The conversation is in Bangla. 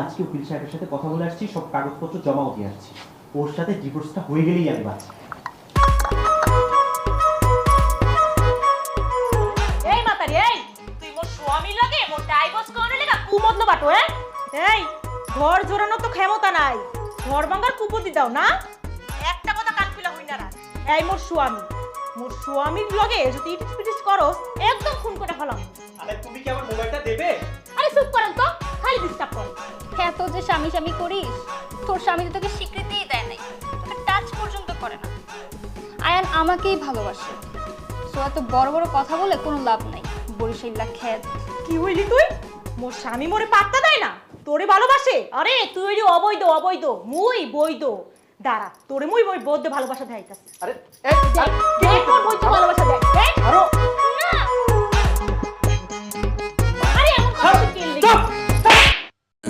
আজকে উকিল সাহেবের সাথে কথা বলে আসছি, সব কাগজপত্র জমাও দিয়ে আসছি। ওর সাথে ডিভোর্সটা হয়ে গেলেই আমি বাঁচি। এই মাতারি, এই তুই মোর স্বামী লাগে মোর ডাইভোর্স করে লাগা কুমতলো বাটো। এই ঘর জোরানো তো ক্ষমতা নাই, ঘর ভাঙার কুপতি দাও না। একটা কথা কান খুলা হই না রাখ। এই মোর স্বামীর লগে যদি ইটিস পিটিস করস একদম খুন করে ফেলাম। আরে তুমি কি আমার মোবাইলটা দেবে? আরে চুপ করেন তো, খালি ডিস্টার্ব করেন। হ্যাঁ, তো যে স্বামী স্বামী করিস, তোর স্বামী তো তোকে স্বীকৃতিই দেয় নাই, তোকে টাচ পর্যন্ত করে না। আয়ান আমাকেই ভালোবাসে, সো এত বড় বড় কথা বলে কোনো লাভ নাই। বরিশাইল্লা খ্যাত। কি হইলি তুই? মোর স্বামী মোরে পাত্তা দেয় না, তোরে ভালোবাসে? আরে তুই হইলি অবৈধ, মুই বৈধ। দাঁড়া, তোরে মুই বৈধ ভালোবাসা দেখাইতাছি। আরে দেখ মোর বৈধ ভালোবাসা দেখ। আরো